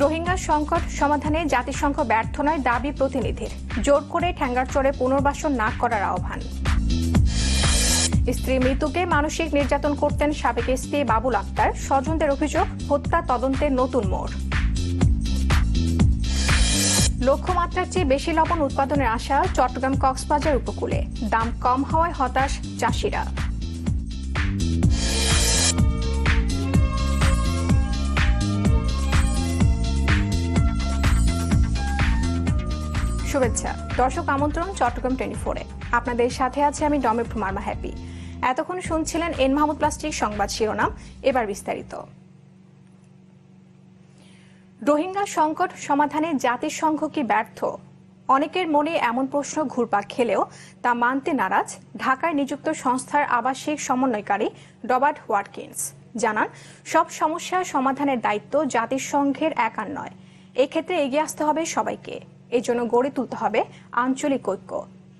রোহিঙ্গা সংকট সমাধানে জাতিসংঘ ব্যর্থ নয় দাবি প্রতিনিধির। জোর করে ঠ্যাঙ্গারচরে পুনর্বাসন না করার আহ্বান। স্ত্রী মৃত্যুকে মানসিক নির্যাতন করতেন সাবেক এসপি বাবুল আক্তার, স্বজনদের অভিযোগ হত্যা তদন্তের নতুন মোড়। লক্ষ্যমাত্রার চেয়ে বেশি লবণ উৎপাদনের আশা চট্টগ্রাম কক্সবাজার উপকূলে, দাম কম হওয়ায় হতাশ চাষিরা। শুভেচ্ছা দর্শক, আমন্ত্রণ চট্টগ্রাম 24-এ। আপনাদের সাথে আছে আমি ডমি মারমা হ্যাপি। এতক্ষণ শুনছিলেন এন মাহমুদ প্লাস্টিক সংবাদ শিরোনাম, এবার বিস্তারিত। রোহিঙ্গা সংকট সমাধানে জাতিসংঘ কি ব্যর্থ? অনেকের মনে এমন প্রশ্ন ঘুরপাক খেলেও তা মানতে নারাজ ঢাকায় নিযুক্ত সংস্থার আবাসিক সমন্বয়কারী রবার্ট ওয়াটকিন্স। জানান, সব সমস্যা সমাধানের দায়িত্ব জাতিসংঘের একার নয়, এক্ষেত্রে এগিয়ে আসতে হবে সবাইকে। এই জন্য গড়ে তুলতে হবে আঞ্চলিক ঐক্য।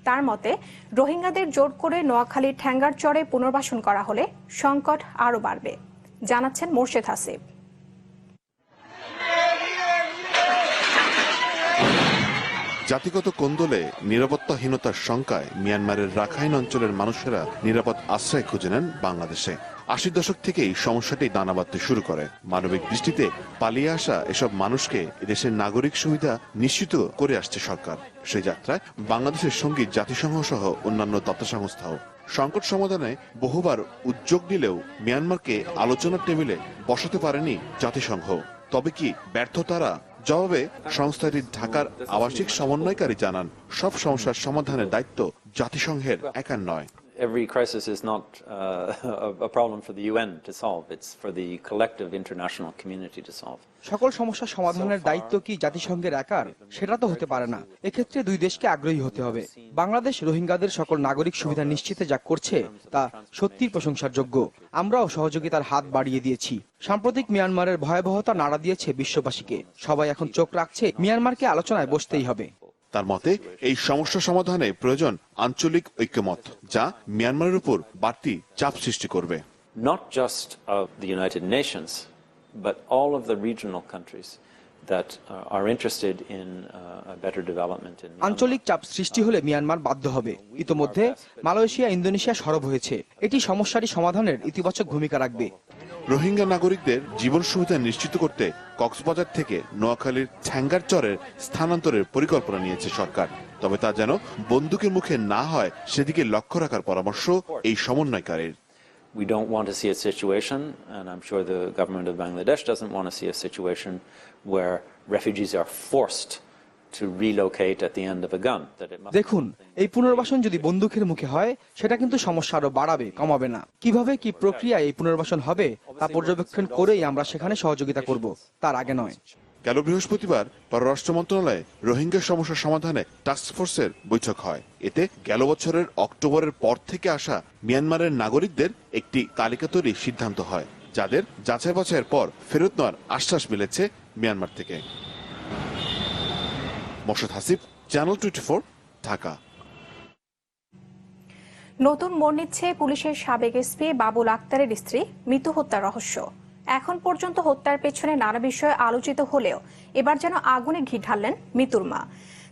তার মতে, রোহিঙ্গাদের জোর করে নোয়াখালীর ঠ্যাঙ্গারচরে পুনর্বাসন করা হলে সংকট আরও বাড়বে। জানাচ্ছেন মোর্শেদ হাসিব। জাতিগত কোন্দলে নিরাপত্তাহীনতার শঙ্কায় মিয়ানমারের রাখাইন অঞ্চলের মানুষেরা নিরাপদ আশ্রয় খুঁজে নেন বাংলাদেশে। ৮০ দশক থেকেই সমস্যাটি দানা বাঁধতে শুরু করে। মানবিক দৃষ্টিতে পালিয়ে আসা এসব মানুষকে দেশের নাগরিক সুবিধা নিশ্চিত করে আসছে সরকার। সেই যাত্রায় বাংলাদেশের সঙ্গে জাতিসংঘ সহ অন্যান্য দাতা সংস্থাও সংকট সমাধানে বহুবার উদ্যোগ নিলেও মিয়ানমারকে আলোচনার টেবিলে বসাতে পারেনি জাতিসংঘ। তবে কি ব্যর্থ তারা? জবাবে সংস্থাটির ঢাকার আবাসিক সমন্বয়কারী জানান, সব সমস্যার সমাধানের দায়িত্ব জাতিসংঘের একার নয়। Every crisis is not a problem for the UN to solve. It's for the collective international community to solve. সকল সমস্যা সমাধানের দায়িত্ব কি জাতিসংঘের একার? সেটা তো হতে পারে না। এক্ষেত্রে দুই দেশকে আগ্রহী হতে হবে। বাংলাদেশ রোহিঙ্গাদের সকল নাগরিক সুবিধা নিশ্চিতে যা করছে তা সত্যিই প্রশংসার যোগ্য। আমরাও সহযোগিতার হাত বাড়িয়ে দিয়েছি। সাম্প্রতিক মিয়ানমারের ভয়াবহতা নাড়া দিয়েছে বিশ্ববাসীকে। সবাই এখন চোখ রাখছে মিয়ানমারকে আলোচনায় বসতেই হবে। তার মতে, এই সমস্যা সমাধানে প্রয়োজন আঞ্চলিক ঐক্যমত, যা মিয়ানমারের উপর বাড়তি চাপ সৃষ্টি করবে। Not just of the United Nations, but all of the regional countries that are interested in a better development in Myanmar. আঞ্চলিক চাপ সৃষ্টি হলে মিয়ানমার বাধ্য হবে। ইতোমধ্যে মালয়েশিয়া, ইন্দোনেশিয়া সরব হয়েছে। এটি সমস্যাটি সমাধানের ইতিবাচক ভূমিকা রাখবে। রোহিঙ্গা নাগরিকদের জীবন সুবিধা নিশ্চিত করতে কক্সবাজার থেকে নোয়াখালীর ঠ্যাঙ্গারচরের স্থানান্তরের পরিকল্পনা নিয়েছে সরকার। তবে তা যেন বন্দুকের মুখে না হয় সেদিকে লক্ষ্য রাখার পরামর্শ এই সমন্বয়কারীর। We don't want to see a situation, and I'm sure the government of Bangladesh doesn't want to see a situation where refugees are forced to relocate at the end of a gun. দেখুন, এই পুনর্বাসন যদি বন্দুকের মুখে হয় সেটা কিন্তু সমস্যা আরো বাড়াবে, কমাবে না। কিভাবে কি প্রক্রিয়ায় এই পুনর্বাসন হবে তা পর্যবেক্ষণ করেই আমরা সেখানে সহযোগিতা করব, তার আগে নয়। গেল বৃহস্পতিবার পররাষ্ট্র মন্ত্রণালয়ে রোহিঙ্গা সমস্যা সমাধানে টাস্কফোর্সের বৈঠক হয়। এতে গেল বছরের অক্টোবরের পর থেকে আসা মিয়ানমারের নাগরিকদের একটি তালিকা তৈরির সিদ্ধান্ত হয়, যাদের যাচাই বাছাইয়ের পর ফেরত নেওয়ার আশ্বাস মিলেছে মিয়ানমার থেকে। মোর্শেদ হাসিব, চ্যানেল 24, ঢাকা। নতুন মোড় নিচ্ছে পুলিশের সাবেক এসপি বাবুল আক্তারের স্ত্রী মৃত্যু হত্যার রহস্য। এখন পর্যন্ত হত্যার পেছনে নানা বিষয় আলোচিত হলেও এবার যেন আগুনে ঘি ঢাললেন মৃত্যুর মা।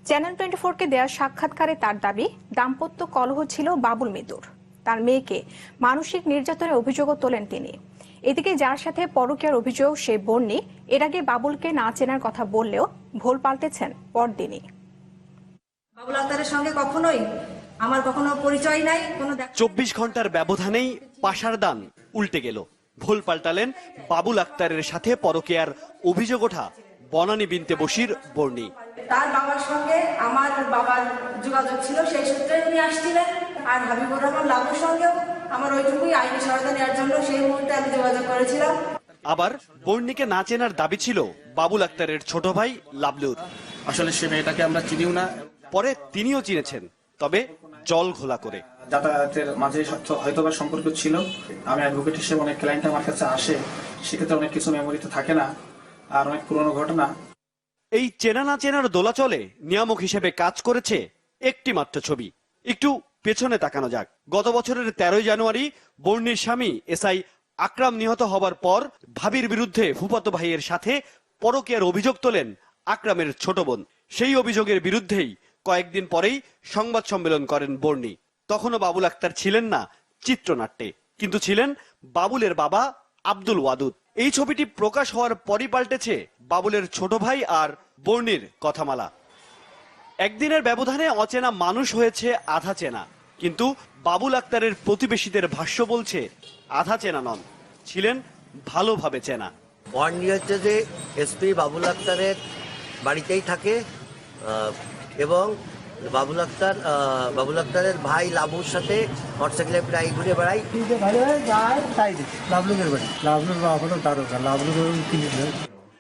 চ্যানেল 24-কে দেওয়া সাক্ষাৎকারে তার দাবি, দাম্পত্য কলহ ছিল বাবুল মৃত্যুর। তার মেয়েকে মানসিক নির্যাতনের অভিযোগও তোলেন তিনি। এদিকে যার সাথে পরকীয়ার অভিযোগ সে বন্যি এর আগে বাবুলকে না চেনার কথা বললেও ভোল পাল্টেছেন পরদিনই। বাবুল আক্তারের সঙ্গে কখনোই আমার কখনো পরিচয় নাই। 24 ঘন্টার ব্যবধানেই পাশার দান উল্টে গেল। ভুল পাল্টালেন বাবুল আক্তারের সাথে পরকীয়ার অভিযোগ ওঠা বনানী বিনতে বশির বর্ণি। তার বাবার সঙ্গে আমার বাবার যোগাযোগ ছিল, সেই সূত্রে উনি আসছিলেন। আর হাবিবুর রহমান লাভুর সঙ্গেও আমার ওইটুকুই আইনি সহায়তা নেওয়ার জন্য সেই মুহূর্তে আমি যোগাযোগ করেছিলাম। আবার বর্ণিকে না চেনার দাবি ছিল বাবুল আক্তারের ছোট ভাই লাবলুর। আসলে সে মেয়েটাকে আমরা চিনিও না। পরে তিনিও চিনেছেন, তবে জল ঘোলা করে। যাতায়াতের মাঝে হয়তোবা সম্পর্ক ছিল। আমি অ্যাডভোকেট হিসেবে অনেক ক্লায়েন্ট আমার কাছে আসে, সেক্ষেত্রে অনেক কিছু মেমোরিতে থাকে না, আর অনেক পুরনো ঘটনা। এই চেনা না চেনার দোলাচলে নিয়ামক হিসেবে কাজ করেছে একটি মাত্র ছবি। একটু পেছনে তাকানো যাক। গত বছরের 13 জানুয়ারি বর্ণির স্বামী এসআই আকরাম নিহত হবার পর ভাবির বিরুদ্ধে ফুফাতো ভাইয়ের সাথে পরকীয়ার অভিযোগ তোলেন আকরামের ছোট বোন। সেই অভিযোগের বিরুদ্ধেই কয়েকদিন পরেই সংবাদ সম্মেলন করেন বর্ণি। তখনও বাবুল আক্তার ছিলেন না চিত্রনাট্যে, কিন্তু ছিলেন বাবুলের বাবা আব্দুল ওয়াদুদ। এই ছবিটি প্রকাশ হওয়ার পরই পাল্টেছে বাবুলের ছোট ভাই আর বর্ণির কথামালা। একদিনের ব্যবধানে অচেনা মানুষ হয়েছে আধা চেনা, কিন্তু বাবুল আক্তারের প্রতিবেশীদের ভাষ্য বলছে আধা চেনা নন, ছিলেন ভালোভাবে চেনা। বর্ণি হচ্ছে যে এসপি বাবুল আক্তারের বাড়িতেই থাকে এবং বাবুল আক্তারের ভাই লাবুর সাথে মোটরসাইকেলে প্রায় ঘুরে বেড়াই।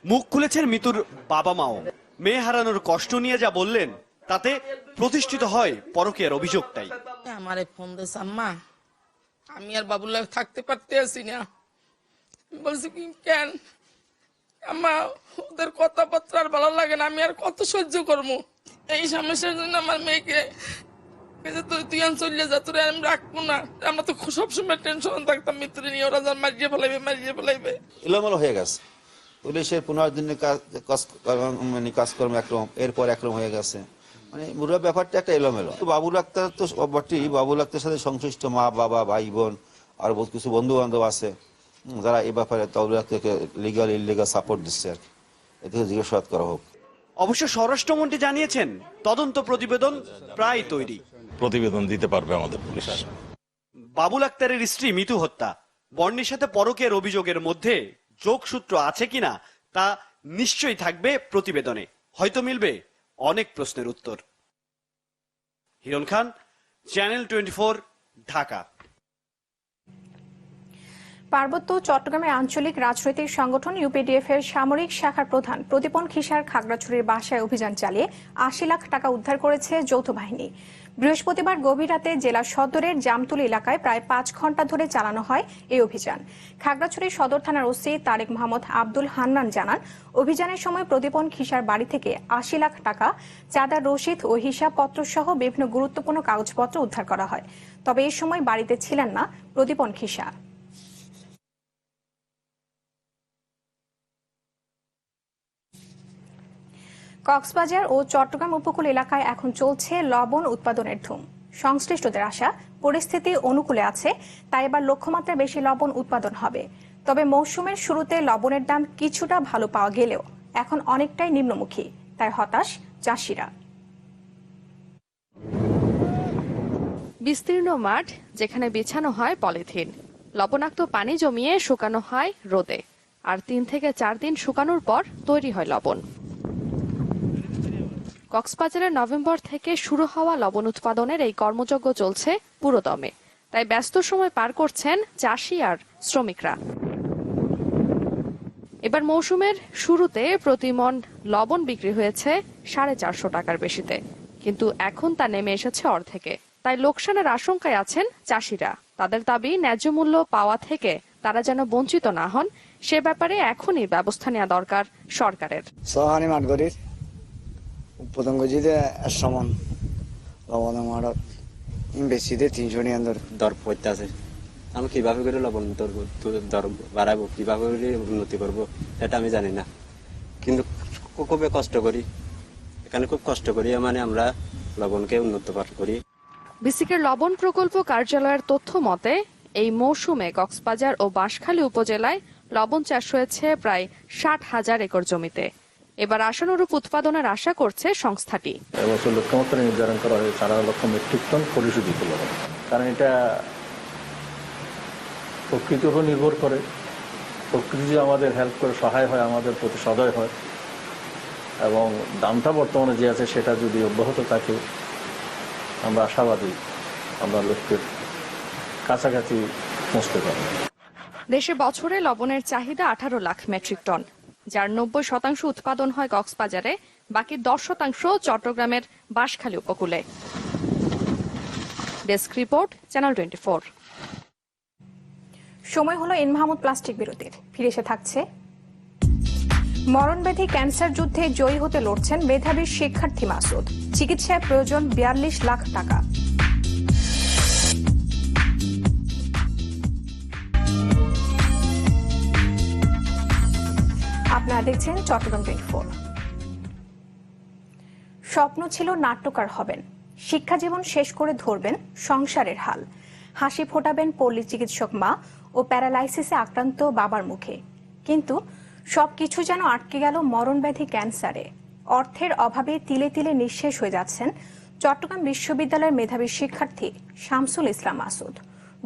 মুখ খুলেছেন মিতুর বাবা মাও। মেয়ে হারানোর কষ্ট নিয়ে যা বললেন তাতে প্রতিষ্ঠিত হয় পরকীয়ার অভিযোগটাই। আমারে ফোন দিয়েছে, আম্মা আমি আর বাবুল্লাহ থাকতে পারতে আছি না। বলছি কি কেন? আম্মা ওদের কথাবার্তা আর ভালো লাগে না, আমি আর কত সহ্য করবো এই সমস্যার জন্য। আমার মেয়েকে তুই চলে যা, তোর আমি রাখবো না। আমরা তো সবসময় টেনশন থাকতাম মিত্র নিয়ে, ওরা যা মারিয়ে ফেলাইবে। এলোমেলো হয়ে গেছে। পুলিশের 15 দিনের কাজকর্ম একরকম, এরপর একরকম হয়ে গেছে, মানে পুরো ব্যাপারটা একটা এলোমেলো। বাবুল আক্তার তো বটেই, বাবুল আক্তারের সাথে সংশ্লিষ্ট মা বাবা ভাই বোন আর বহুত কিছু বন্ধু বান্ধব আছে যারা এই ব্যাপারে বাবুল আক্তারকে লিগাল ইলিগাল সাপোর্ট দিচ্ছে আর কি। এতে জিজ্ঞাসাবাদ করা হোক। অবশ্য স্বরাষ্ট্রমন্ত্রী জানিয়েছেন তদন্ত প্রতিবেদন প্রায় তৈরি, প্রতিবেদন দিতে পারবে আমাদের পুলিশ। বাবুল আক্তারের স্ত্রী মিতু হত্যা, বর্ণির সাথে পরকীয়ার অভিযোগের মধ্যে যোগসূত্র আছে কিনা তা নিশ্চয়ই থাকবে প্রতিবেদনে, হয়তো মিলবে অনেক প্রশ্নের উত্তর। হিরণ খান, চ্যানেল 24, ঢাকা। পার্বত্য চট্টগ্রামের আঞ্চলিক রাজনৈতিক সংগঠন ইউপিডিএফ এর সামরিক শাখার প্রধান প্রদীপন খিসার খাগড়াছড়ির বাসায় অভিযান চালিয়ে ৮০ লাখ টাকা উদ্ধার করেছে যৌথ বাহিনী। বৃহস্পতিবার গভীর রাতে জেলা সদরের জামতুলি এলাকায় প্রায় ৫ ঘন্টা ধরে চালানো হয় এই অভিযান। খাগড়াছড়ি সদর থানার ওসি তারেক মোহাম্মদ আব্দুল হান্নান জানান, অভিযানের সময় প্রদীপন খিসার বাড়ি থেকে ৮০ লাখ টাকা, চাঁদার রসিদ ও হিসাবপত্র সহ বিভিন্ন গুরুত্বপূর্ণ কাগজপত্র উদ্ধার করা হয়। তবে এই সময় বাড়িতে ছিলেন না প্রদীপন খিসা। কক্সবাজার ও চট্টগ্রাম উপকূল এলাকায় এখন চলছে লবণ উৎপাদনের ধুম। সংশ্লিষ্টদের আশা, পরিস্থিতি অনুকূলে আছে, তাই এবার লক্ষ্যমাত্রার বেশি লবণ উৎপাদন হবে। তবে মৌসুমের শুরুতে লবণের দাম কিছুটা ভালো পাওয়া গেলেও এখন অনেকটাই নিম্নমুখী, তাই হতাশ চাষিরা। বিস্তীর্ণ মাঠ যেখানে বিছানো হয় পলিথিন, লবণাক্ত পানি জমিয়ে শুকানো হয় রোদে, আর 3 থেকে 4 দিন শুকানোর পর তৈরি হয় লবণ। কক্সবাজারে নভেম্বর থেকে শুরু হওয়া লবণ উৎপাদনের এই কর্মযজ্ঞ চলছে পুরোদমে, তাই ব্যস্ত সময় পার করছেন চাষি আর শ্রমিকরা। এবার মৌসুমের শুরুতে প্রতি মণ লবণ বিক্রি হয়েছে 450 টাকার বেশিতে, কিন্তু এখন তা নেমে এসেছে অর্ধেকে। তাই লোকসানের আশঙ্কায় আছেন চাষিরা। তাদের দাবি, ন্যায্য মূল্য পাওয়া থেকে তারা যেন বঞ্চিত না হন, সে ব্যাপারে এখনই ব্যবস্থা নেওয়া দরকার সরকারের। পতঙ্গ জিতে সমান লবণ আমার বেশিতে 300 নিয়ে দর পড়তে আছে। আমি কিভাবে করে লবণ দর বাড়াবো, কিভাবে করে উন্নতি করবো এটা আমি জানি না, কিন্তু খুবই কষ্ট করি, এখানে খুব কষ্ট করি, মানে আমরা লবণকে উন্নত করি। বিসিকের লবণ প্রকল্প কার্যালয়ের তথ্য মতে এই মৌসুমে কক্সবাজার ও বাঁশখালী উপজেলায় লবণ চাষ হয়েছে প্রায় 60,000 একর জমিতে। এবার আশানুরূপ উৎপাদনের আশা করছে সংস্থাটি। এবছর লক্ষ্যমাত্রা নির্ধারণ করা হয়েছে 4 লক্ষ মেট্রিক টন পরিশোধিত লবণ, কারণ এটা প্রকৃতির উপর নির্ভর করে। প্রকৃতি যে আমাদের হেল্প করে, সহায় হয়, আমাদের প্রতি সদয় হয়, এবং দামটা বর্তমানে যে আছে সেটা যদি অব্যাহত থাকে আমরা আশাবাদী আমরা লক্ষ্যের কাছাকাছি পৌঁছতে পারব। দেশে বছরে লবণের চাহিদা 18 লাখ মেট্রিক টন, যার 90% উৎপাদন হয় কক্সবাজারে, বাকি 10% চট্টগ্রামের বাঁশখালী উপকূলে। Desk report, channel 24। সময় হলো এন মাহমুদ প্লাস্টিক বিরতির। ফিরে এসে থাকছে মরণব্যাধি ক্যান্সার যুদ্ধে জয়ী হতে লড়ছেন মেধাবী শিক্ষার্থী মাসুদ। চিকিৎসায় প্রয়োজন 42 লাখ টাকা। আপনারা দেখছেন চট্টগ্রাম 24। স্বপ্ন ছিল নাট্যকার হবেন, শিক্ষা জীবন শেষ করে ধরবেন সংসারের হাল, হাসি ফোটাবেন পল্লী চিকিৎসক মা ও প্যারালাইসিসে আক্রান্ত বাবার মুখে। কিন্তু সবকিছু যেন আটকে গেল মরণব্যাধি ক্যান্সারে। অর্থের অভাবে তিলে তিলে নিঃশেষ হয়ে যাচ্ছেন চট্টগ্রাম বিশ্ববিদ্যালয়ের মেধাবী শিক্ষার্থী শামসুল ইসলাম মাসুদ।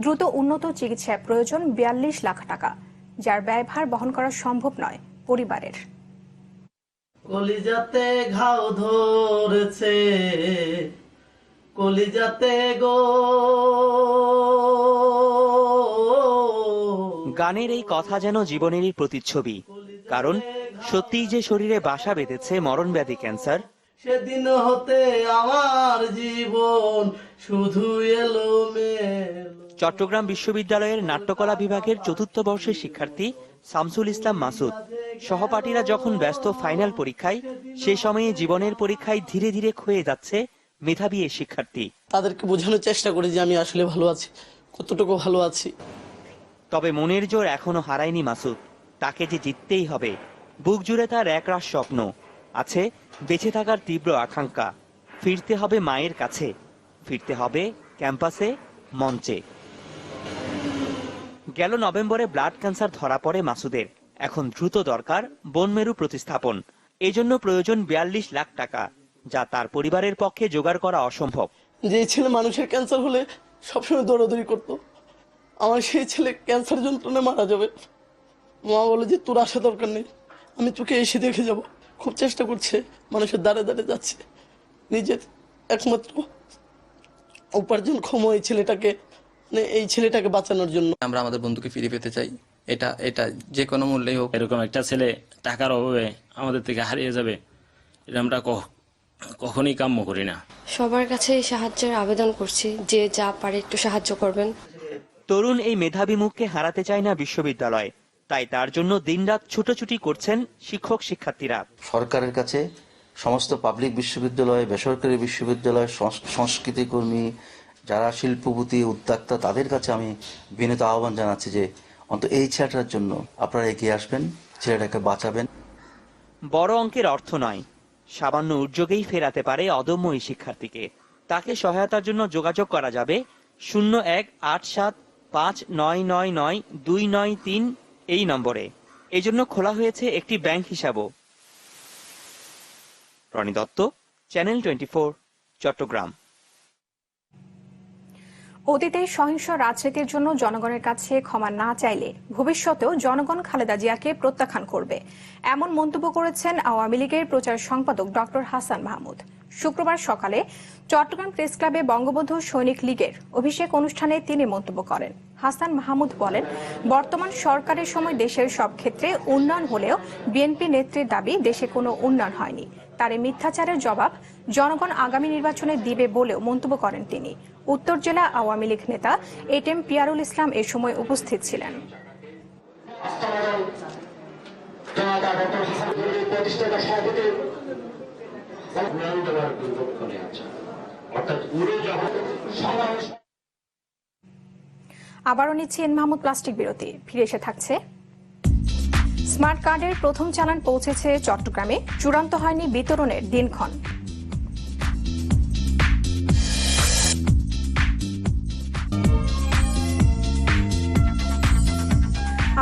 দ্রুত উন্নত চিকিৎসায় প্রয়োজন ৪২ লাখ টাকা, যার ব্যয়ভার বহন করা সম্ভব নয় পরিবারের। কলিজাতে ঘাও ধরেছে, কলিজাতে গো। গানের এই কথা যেন জীবনেরই প্রতিচ্ছবি, কারণ সত্যিই যে শরীরে বাসা বেঁধেছে মরণব্যাধি ক্যান্সার। সেদিন হতে আমার জীবন শুধু এলো মেলো। চট্টগ্রাম বিশ্ববিদ্যালয়ের নাট্যকলা বিভাগের ৪র্থ বর্ষের শিক্ষার্থী শামসুল ইসলাম মাসুদ। সহপাঠীরা যখন ব্যস্ত ফাইনাল পরীক্ষায়, সে সময়ে জীবনের পরীক্ষায় ধীরে ধীরে ক্ষয়ে যাচ্ছে মেধাবী এই শিক্ষার্থী। তাদেরকে বোঝানোর চেষ্টা করি যে আমি আসলে ভালো আছি, কতটুকু ভালো আছি। তবে মনের জোর এখনো হারায়নি মাসুদ। তাকে যে জিততেই হবে। বুক জুড়ে তার একরাশ স্বপ্ন আছে, বেঁচে থাকার তীব্র আকাঙ্ক্ষা। ফিরতে হবে মায়ের কাছে, ফিরতে হবে ক্যাম্পাসে, মঞ্চে। গেল নভেম্বরে ব্লাড ক্যান্সার ধরা পড়ে মাসুদের। এখন দ্রুত দরকার বোন মেরু প্রতিস্থাপন। এজন্য প্রয়োজন ৪২ লাখ টাকা, যা তার পরিবারের পক্ষে জোগাড় করা অসম্ভব। যে ছেলে মানুষের ক্যান্সার হলে সবসময় দৌড়াদৌড়ি করতো, আমার সেই ছেলে ক্যান্সার যন্ত্রণা মারা যাবে। মা বলে যে তোর আসা দরকার নেই, আমি তোকে এসে দেখে যাব। খুব চেষ্টা করছে, মানুষের দ্বারে দ্বারে যাচ্ছে, নিজের একমাত্র উপার্জনক্ষম এই ছেলেটাকে, মানে এই ছেলেটাকে বাঁচানোর জন্য। আমরা আমাদের বন্ধুকে ফিরে পেতে চাই, এটা যে কোনো মূল্যেই হোক। এরকম একটা ছেলে টাকার অভাবে আমাদের থেকে হারিয়ে যাবে, এটা আমরা কখনই কাম্য করি না। সবার কাছে সাহায্যের আবেদন করছি, যে যা পারে একটু সাহায্য করবেন। তরুণ এই মেধাবী মুখকে হারাতে চায় না বিশ্ববিদ্যালয়, তাই তার জন্য দিনরাত ছুটোছুটি করছেন শিক্ষক শিক্ষার্থীরা। সরকারের কাছে সমস্ত পাবলিক বিশ্ববিদ্যালয়, বেসরকারি বিশ্ববিদ্যালয়, সংস্কৃতি কর্মী, যারা শিল্পপতি, উদ্যোক্তা, তাদের কাছে আমি বিনীত আহ্বান জানাচ্ছি যে অন্তত এই ছেলেটার জন্য আপনারা এগিয়ে আসবেন, ছেলেটাকে বাঁচাবেন। বড় অঙ্কের অর্থ নয়, সামান্য উদ্যোগেই ফেরাতে পারে অদম্য এই শিক্ষার্থীকে। তাকে সহায়তার জন্য যোগাযোগ করা যাবে 018759999293 এই নম্বরে। এজন্য খোলা হয়েছে একটি ব্যাংক হিসাবও। রনি দত্ত, চ্যানেল 24, চট্টগ্রাম। অতীতে সহিংস রাজনীতির জন্য জনগণের কাছে ক্ষমা না চাইলে ভবিষ্যতেও জনগণ খালেদা জিয়াকে প্রত্যাখ্যান করবে, এমন মন্তব্য করেছেন আওয়ামী লীগের প্রচার সম্পাদক ডক্টর হাসান মাহমুদ। শুক্রবার সকালে চট্টগ্রাম প্রেস ক্লাবে বঙ্গবন্ধু সৈনিক লীগের অভিষেক অনুষ্ঠানে তিনি মন্তব্য করেন। হাসান মাহমুদ বলেন, বর্তমান সরকারের সময় দেশের সব ক্ষেত্রে উন্নয়ন হলেও বিএনপি নেত্রীর দাবি দেশে কোনো উন্নয়ন হয়নি। তার এই মিথ্যাচারের জবাব জনগণ আগামী নির্বাচনে দিবে বলেও মন্তব্য করেন তিনি। উত্তর জেলা আওয়ামী লীগ নেতা এটিএম পিয়ারুল ইসলাম এ সময় উপস্থিত ছিলেন। আবারও নিচ্ছে এন মাহমুদ প্লাস্টিক বিরতি, ফিরে এসে থাকছে। স্মার্ট কার্ডের প্রথম চালান পৌঁছেছে চট্টগ্রামে, চূড়ান্ত হয়নি বিতরণের দিনক্ষণ।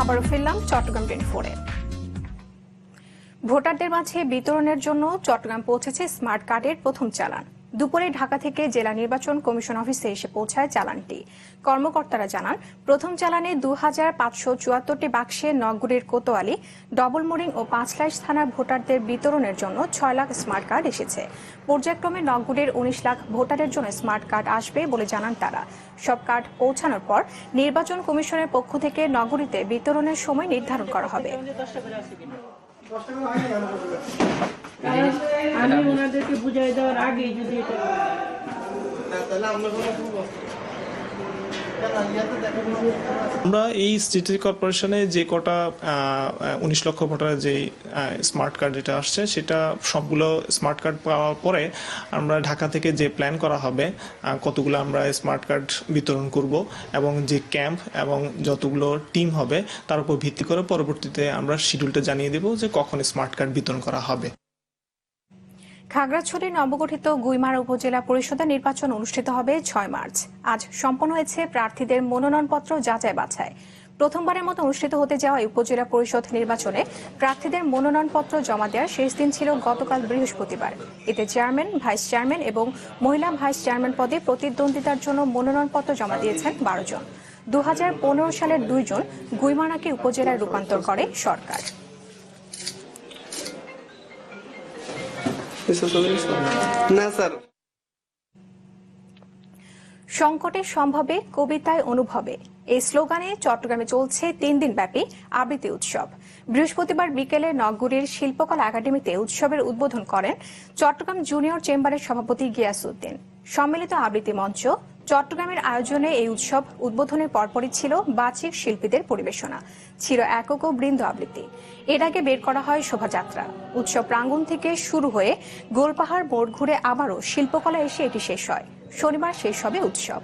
আবারও ফিরলাম চট্টগ্রাম 24-এ। ভোটারদের মাঝে বিতরণের জন্য চট্টগ্রাম পৌঁছেছে স্মার্ট কার্ডের প্রথম চালান। দুপুরে ঢাকা থেকে জেলা নির্বাচন কমিশন অফিসে এসে পৌঁছায় চালানটি। কর্মকর্তারা জানান, প্রথম চালানে 2574টি বাক্সে নগরীর কোতোয়ালি, ডবল মোরিং ও পাঁচলাইশ থানার ভোটারদের বিতরণের জন্য 6 লাখ স্মার্ট কার্ড এসেছে। পর্যায়ক্রমে নগরীর 19 লাখ ভোটারের জন্য স্মার্ট কার্ড আসবে বলে জানান তারা। সব কার্ড পৌঁছানোর পর নির্বাচন কমিশনের পক্ষ থেকে নগরীতে বিতরণের সময় নির্ধারণ করা হবে। আমি ওনাদেরকে বুঝাই দেওয়ার আগেই যদি আমরা এই সিটি কর্পোরেশনে যে কটা 19 লক্ষ ভোটারের যে স্মার্ট কার্ড যেটা আসছে সেটা সবগুলো স্মার্ট কার্ড পাওয়ার পরে আমরা ঢাকা থেকে যে প্ল্যান করা হবে কতগুলো আমরা স্মার্ট কার্ড বিতরণ করব এবং যে ক্যাম্প এবং যতগুলো টিম হবে তার উপর ভিত্তি করে পরবর্তীতে আমরা শিডিউলটা জানিয়ে দেব যে কখন স্মার্ট কার্ড বিতরণ করা হবে। খাগড়াছড়ির নবগঠিত গুইমারা উপজেলা পরিষদের নির্বাচন অনুষ্ঠিত হবে 6 মার্চ। আজ সম্পন্ন হয়েছে প্রার্থীদের মনোনয়নপত্র যাচাই বাছাই। প্রথমবারের মতো অনুষ্ঠিত হতে যাওয়া উপজেলা পরিষদ নির্বাচনে প্রার্থীদের মনোনয়নপত্র জমা দেওয়ার শেষ দিন ছিল গতকাল বৃহস্পতিবার। এতে চেয়ারম্যান, ভাইস চেয়ারম্যান এবং মহিলা ভাইস চেয়ারম্যান পদে প্রতিদ্বন্দ্বিতার জন্য মনোনয়নপত্র জমা দিয়েছেন 12 জন। 2015 সালের 2 জন গুইমারাকে উপজেলায় রূপান্তর করে সরকার। সংকটের সম্ভবে কবিতায় অনুভবে এই স্লোগানে চট্টগ্রামে চলছে 3 দিন ব্যাপী আবৃত্তি উৎসব। বৃহস্পতিবার বিকেলে নগরীর শিল্পকলা একাডেমিতে উৎসবের উদ্বোধন করেন চট্টগ্রাম জুনিয়র চেম্বারের সভাপতি গিয়াসউদ্দিন। সম্মিলিত আবৃত্তি মঞ্চ চট্টগ্রামের আয়োজনে এই উৎসব উদ্বোধনের পরপরই ছিল বাচিক শিল্পীদের পরিবেশনা, ছিল একক ও বৃন্দ আবৃত্তি। এর আগে বের করা হয় শোভাযাত্রা। উৎসব প্রাঙ্গণ থেকে শুরু হয়ে গোলপাহাড় মোড় ঘুরে আবারও শিল্পকলা এসে এটি শেষ হয়। শনিবার শেষ হবে উৎসব।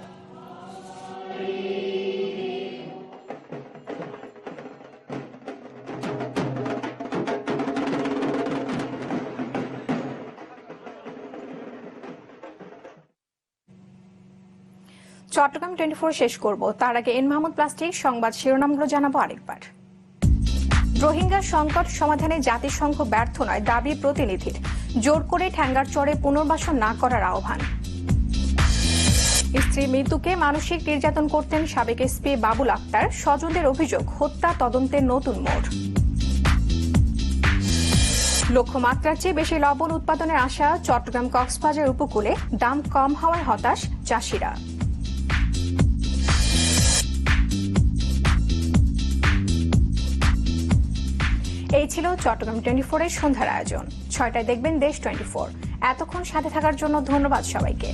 চট্টগ্রাম 24 শেষ করব, তার আগে এন মাহমুদ প্লাস্টিক সংবাদ শিরোনামগুলো জানাবো আরেকবার। রোহিঙ্গা সংকট সমাধানে জাতিসংঘ ব্যর্থ নয় দাবি প্রতিনিধির, জোর করে ঠ্যাঙ্গারচরে পুনর্বাসন না করার আহ্বান। স্ত্রীর মৃত্যুকে মানসিক নির্যাতন করতেন সাবেক এসপি বাবুল আক্তার, স্বজনদের অভিযোগ হত্যা তদন্তের নতুন মোড়। লক্ষ্যমাত্রার চেয়ে বেশি লবণ উৎপাদনের আশা চট্টগ্রাম কক্সবাজার উপকূলে, দাম কম হওয়ায় হতাশ চাষিরা। এই ছিল চট্টগ্রাম 24 এর সন্ধ্যার আয়োজন। 6টায় দেখবেন দেশ 24। এতক্ষণ সাথে থাকার জন্য ধন্যবাদ সবাইকে।